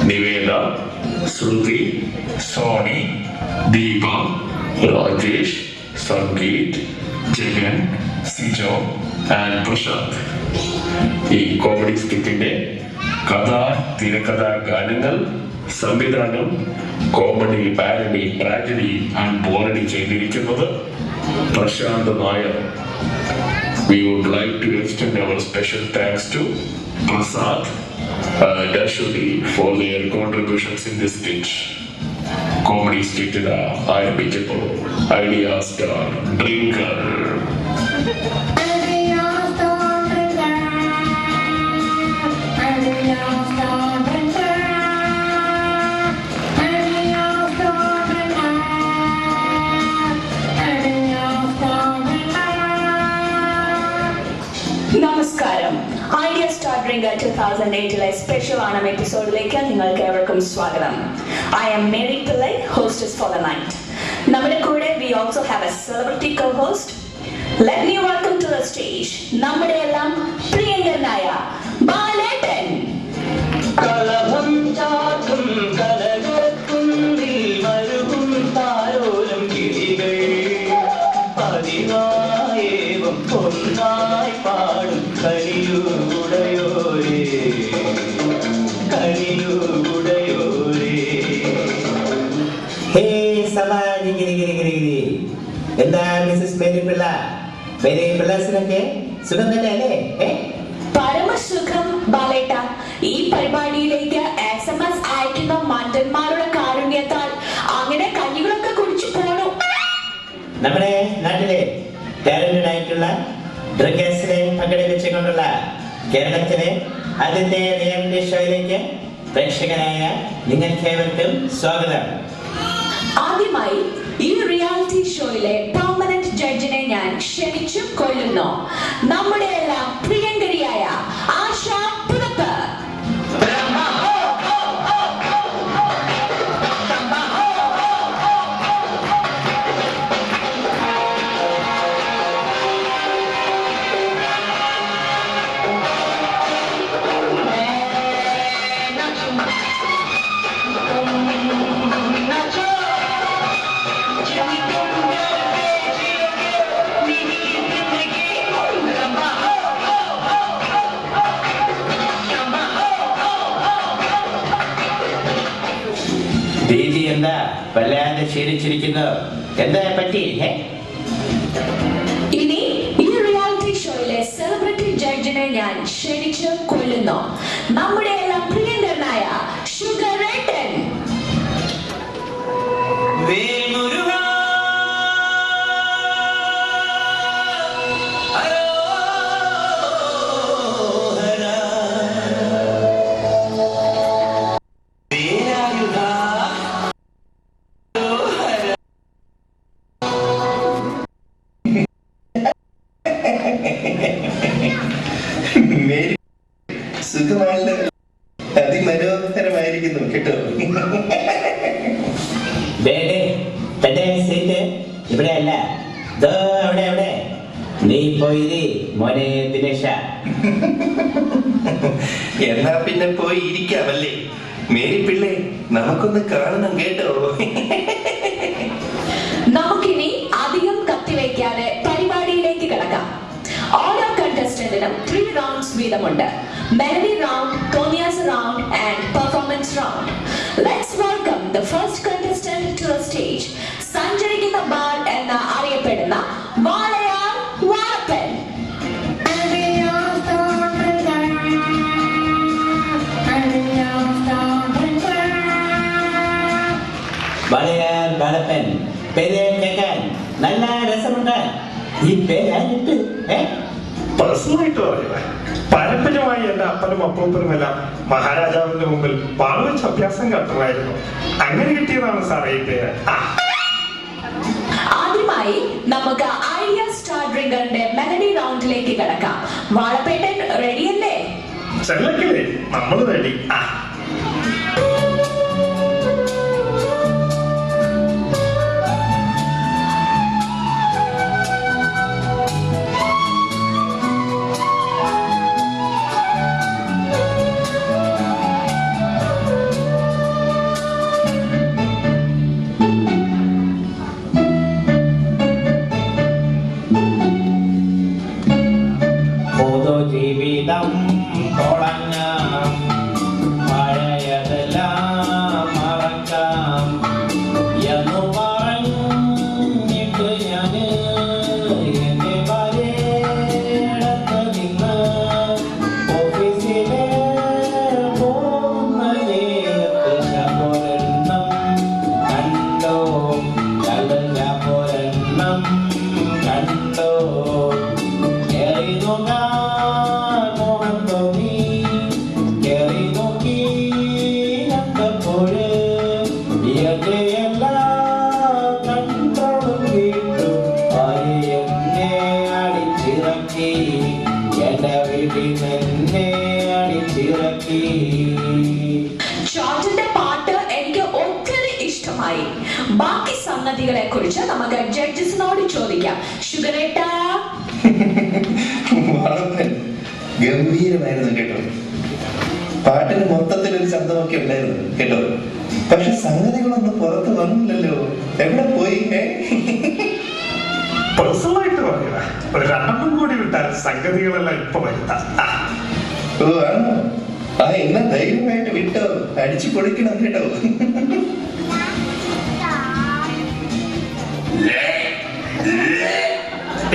Niveda, Shruti, Soni, Deepa, Rajesh, Sangeeth, Jagan, Sijo and Prashanth. ഈ comedy സ്കിറ്റിന്റെ കഥ, തിരക്കഥ, ഗാനങ്ങൾ, സംവിധാനം, comedy, parody, tragedy and boredy ചെയ്തിരിക്കുന്നത് Prashanth Nair. We would like to extend our special thanks to Prasad and Ashwini for their contributions in this skit. Comedy skit ആരംഭിച്ചപ്പോൾ idea star drinker. നമസ്കാരം. Idea star drinker 2008 special Onam എപ്പിസോഡിലേക്ക് നിങ്ങൾക്ക് ഏവർക്കും സ്വാഗതം. I am Mary Pillai, hostess for the night. നമ്മുടെ കൂടെ we also have a celebrity co-host. Let me welcome to the stage നമ്മുടെ എല്ലാം പ്രിയങ്കരനായ ബാലേട്ടൻ. കളഭം ചാത്തും കലകത്തുന്നിൽ മരുകും താരോലം കിളികൾ പതിവായേവം ഒന്നായി പാടും കനിയുടയോരേ കനിയുടയോരേ. ഹേ സമാധി ഗിരി ഗിരി ഗിരി ഗിരി. എന്താ മിസ്സസ് മേരി പിള്ള, മേരി പിള്ളേഴ്സിനൊക്കെ സുഖം തന്നെ അല്ലേ? പരമസുഖം ബാലേട്ട. ഈ പരിപാടിയിലേക്ക് SMS അയക്കുന്ന മണ്ടന്മാരുടെ കാരുണ്യത്താൽ അങ്ങനെ കഞ്ഞികളൊക്കെ കുടിച്ചു പോണു. നമ്മുടെ നാട്ടിലെ ടാലന്റഡ് ആയിട്ടുള്ള ഡ്രഗേഴ്സിനെ പങ്കെടുപ്പിച്ചുകൊണ്ടുള്ള കേരളത്തിലെ ആദ്യത്തെ റിയാലിറ്റി ഷോയിലേക്ക് പ്രേക്ഷകരായ നിങ്ങൾക്കേവർക്കും സ്വാഗതം. ആദ്യമായി ഈ റിയാലിറ്റി ഷോയിലെ പെർമനന്റ് ജഡ്ജിനെ ഞാൻ ക്ഷണിച്ചു കൊള്ളുന്നു. നമ്മുടെ എല്ലാം പ്രിയങ്കരിയായ ആശ പുറത്ത്. ദീദി എന്താ വല്ലാതെ ക്ഷീണിച്ചിരിക്കുന്നു? എന്താ പറ്റി? ഇനി ഈ റിയാലിറ്റി ഷോയിലെ സെലിബ്രിറ്റി ജഡ്ജിനെ ഞാൻ ക്ഷണിച്ചു കൊള്ളുന്നു. നമ്മുടെ എല്ലാം പ്രിയങ്കരനായ ഷുഗറേട്ടൻ. സുഖമാണല്ലോ, അതിമനോഹരമായിരിക്കുന്നു കേട്ടോ. ഇവിടെ അല്ല, അവിടെ നീ പോയി മോനെ ദിനേശ. എന്നാ പിന്നെ പോയി ഇരിക്കാമല്ലേ മേരി പിള്ളേ, നമുക്കൊന്ന് കാണണം കേട്ടോ. നമുക്കിനി അധികം കത്തിവെക്കാതെ പരിപാടിയിലേക്ക് കിടക്കാം. ഓരോ കണ്ടസ്റ്റന്റിനും 3 റൗണ്ട്സ് വീതമുണ്ട്. മെലഡി റൗണ്ട്, ടോമിയാസ് round and performance round. Let's welcome the first contestant to the stage. സഞ്ചരിക്കുന്ന ബാർ എന്ന് അറിയപ്പെടുന്ന വാളയാർ വാളപ്പൻ. വാളയാർ വാളപ്പൻ പേര് കേൾക്കാൻ നല്ല രസമുണ്ട്. ഈ പേരായിട്ട് പേഴ്സണലായിട്ട് പറയുന്നത്, പാരമ്പര്യമായി എന്റെ അപ്പനും അപ്പൂപ്പനുമെല്ലാം മഹാരാജാവിന്റെ മുമ്പിൽ വാളുവെച്ച് അഭ്യാസം കാട്ടുമായിരുന്നു. അങ്ങനെ കിട്ടിയതാണ് സാറേ ഈ പേര്. ആദ്യമായി നമുക്ക് ഐഡിയ സ്റ്റാർ ഡ്രിങ്കറിന്റെ മെലഡി റൗണ്ടിലേക്ക് കിടക്കാം. വാളപ്പേട്ടൻ റെഡിയല്ലേ? ചെല്ലക്കില്ലേ, നമ്മൾ റെഡി. ബാക്കി സംഗതികളെ കുറിച്ച് നമുക്ക് ജഡ്ജസിനോട് ചോദിക്കാം. ഷുഗറേട്ടാ, വാളപ്പൻ ഗംഭീരമായിരുന്നു കേട്ടോ. പാട്ടിന് മൊത്തത്തിൽ ഒരു ശബ്ദമൊക്കെ ഉണ്ടായിരുന്നു കേട്ടോ. പക്ഷെ സംഗതികളൊന്നും പുറത്ത് വന്നില്ലല്ലോ. എവിടെ പോയി? പേഴ്സണലായിട്ട് പറയുക, ഒരു 2 കൂടി വിട്ടാൽ സംഗതികളെല്ലാം ഇപ്പൊ വരുത്താം. ഓ ആണോ? എന്നാ ധൈര്യമായിട്ട് വിട്ടോ, അടിച്ചു പൊളിക്കണം കേട്ടോ.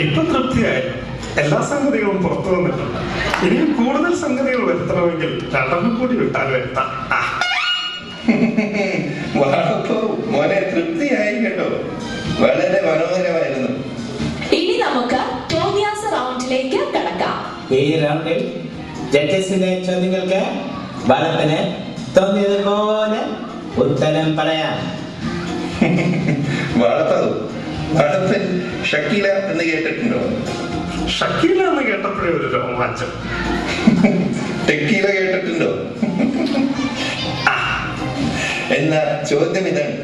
ഇപ്പൊ തൃപ്തിയായി, എല്ലാ സംഗതികളും പുറത്തു വന്നിട്ടുണ്ട്. ഇനിയും കൂടുതൽ സംഗതികൾ വരുത്തണമെങ്കിൽ 2 കൂടി വിട്ടാൽ വരുത്താം. വാളപ്പോ മോനെ തൃപ്തിയായി കേട്ടോ, വളരെ മനോഹരമായിരുന്നു. ഇനി നമുക്ക് ടോമിയാസ് റൗണ്ടിലേക്ക് കടക്കാം. ഈ റൗണ്ടിൽ ജഡ്ജസിന്റെ ചോദ്യങ്ങൾക്ക് വാളപ്പന് തോന്നിയതുപോലെ ഉത്തരം പറയാം. വാളപ്പൻ ഷക്കീല എന്ന് കേട്ടിട്ടുണ്ടോ? ഷക്കീല എന്ന് കേട്ടപ്പോഴേ ഒരു രോമാഞ്ചം. ടെക്കീല കേട്ടിട്ടുണ്ടോ? എന്നാ ചോദ്യം ഇതാണ്,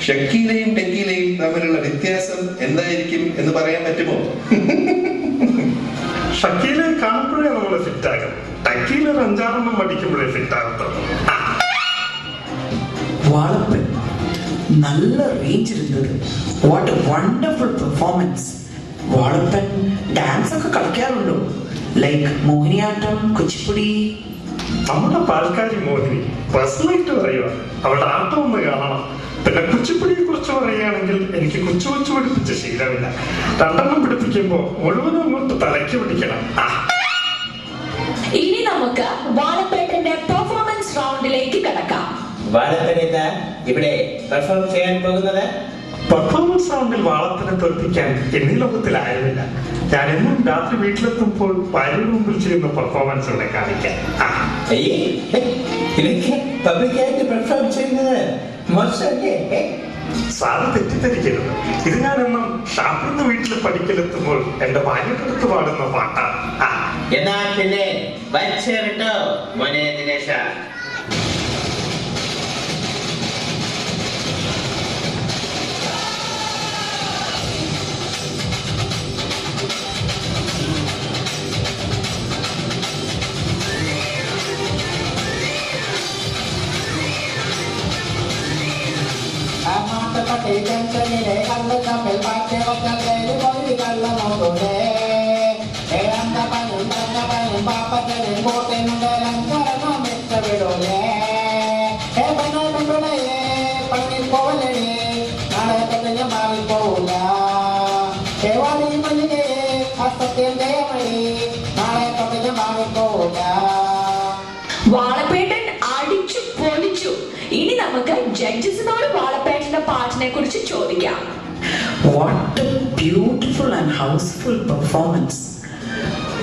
ഷക്കീലയും ടെക്കീലയും തമ്മിലുള്ള വ്യത്യാസം എന്തായിരിക്കും എന്ന് പറയാൻ പറ്റുമോ? ഷക്കീലയെ കാണുമ്പോഴേ നമ്മള് ഫിറ്റാകും, ടെക്കീല ഒരു 5-6 മടിക്കുമ്പോഴേ ഫിറ്റാകത്തുള്ളൂ. വാളപ്പൻ നല്ല റേഞ്ച് ഇരുന്നത്. What a wonderful performance. Valappan dance ഒക്കെ കളിക്കാറുണ്ടോ? ലൈക്ക് മോഹിനിയാട്ടം, കുച്ചിപ്പുടി? നമ്മുടെ പാൽക്കാരി മോഹിനി പേഴ്സണലായിട്ട് പറയുക, അവളുടെ ആട്ടം ഒന്ന് കാണണം. പിന്നെ കുച്ചിപ്പുടിയെ കുറിച്ച് പറയുകയാണെങ്കിൽ എനിക്ക് കൊച്ചു പഠിപ്പിച്ച ശീലമില്ല. 2 പിടിപ്പിക്കുമ്പോ മുഴുവനും അങ്ങോട്ട് തലയ്ക്ക് പിടിക്കണം. ഇനി നമുക്ക് വാളപ്പേട്ടന്റെ പെർഫോമൻസ് റൗണ്ടിലേക്ക് കടക്കാം. വാളപ്പൻ ഇവിടെ പെർഫോം ചെയ്യാൻ പോകുന്നത് പെർഫോമൻസ് റൗണ്ടിൽ വാളത്തിനെ തോൽപ്പിക്കാൻ എന്നീ ലോകത്തിലായിരുന്നില്ല. ഞാൻ എന്നും രാത്രി വീട്ടിലെത്തുമ്പോൾ ഭാര്യയുടെ മുമ്പിൽ ചെയ്യുന്ന പെർഫോമൻസുകളെ കാണിക്കാൻ. ഇതൊക്കെ പബ്ലിക്കായിട്ട് പെർഫോം ചെയ്യുന്നത് മോശമല്ലേ? സാറ് തെറ്റിദ്ധരിക്കരുത്, ഇത് ഞാൻ എന്നും ഷാപ്പിന്ന് വീട്ടിൽ പഠിക്കലെത്തുമ്പോൾ എന്റെ ഭാര്യയുടെ അടുത്ത് പാടുന്ന പാട്ടാണ്. എന്നാ പിന്നെ വച്ചേട്ടോ മോനെ ദിനേശ. വാളപ്പേട്ടൻ അടിച്ചു പൊളിച്ചു. ഇനി നമുക്ക് ജഡ്ജസിനോട് വാളപ്പേട്ടന്റെ പാട്ടിനെ കുറിച്ച് ചോദിക്കാം. What a beautiful and housefull performance.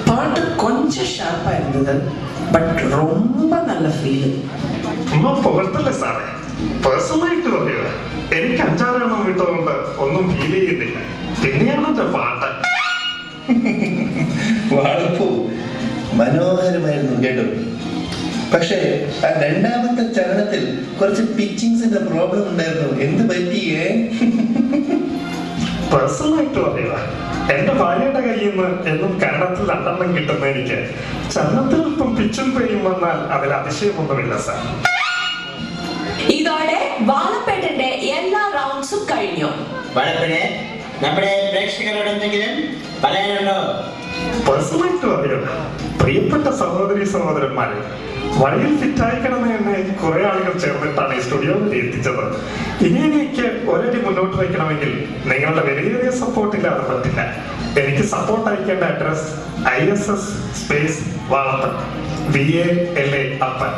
പാട്ട് கொஞ்சம் ஷார்ப்பா இருந்தது, பட் ரொம்ப நல்ல ഫീൽ. അമ്മ പുകഴ്ത്തല്ലേ സാറേ, പേഴ്സണലായിട്ട് പറയുക, എനിക്ക് 5-6 വിട്ടതുകൊണ്ട് ഒന്നും ഫീൽ ചെയ്യുന്നില്ല. പിന്നെയാണ് എന്റെ പാട്ട്. വാളപ്പൂ മനോഹരമായിരുന്നു കേട്ടോ. പക്ഷേ ആ 2ാമത്തെ ചരണത്തിൽ കുറച്ച് പിച്ചിങ്സിന്റെ പ്രോബ്ലം ഉണ്ടായിരുന്നു. എന്ത് പറ്റിയേ? പേഴ്സണലായിട്ട് പറയുക, എന്റെ ഭാര്യയുടെ കയ്യിൽ നിന്ന് എന്നും കന്നഡത്തിൽ 2 കിട്ടുന്ന എനിക്ക് ചരണത്തിൽ ഇപ്പം പിച്ചും പെയ്യും വന്നാൽ അതിൽ അതിശയമൊന്നുമില്ല സാർ. ഇതോടെ വാളപ്പേട്ടന്റെ എല്ലാ റൗണ്ട്സും കഴിഞ്ഞു. വാളപ്പനെ നമ്മുടെ പ്രേക്ഷകരോട് എന്തെങ്കിലും പറയാനുണ്ടോ? പേഴ്സണലായിട്ട് പറയുക, പ്രിയപ്പെട്ട സഹോദരന്മാരെ, വഴിയിൽ ഫിറ്റായി കിടന്ന് എന്നെ കുറെ ആളുകൾ ചേർന്നിട്ടാണ് ഈ സ്റ്റുഡിയോയിൽ എത്തിച്ചത്. ഇനി എനിക്ക് ഒരടി മുന്നോട്ട് വയ്ക്കണമെങ്കിൽ നിങ്ങളുടെ വലിയ സപ്പോർട്ടില്ലാതെ പറ്റില്ല. എനിക്ക് സപ്പോർട്ട് അയക്കേണ്ട അഡ്രസ് ISS സ്പേസ് വാളപ്പൻ, VALA അപ്പൻ.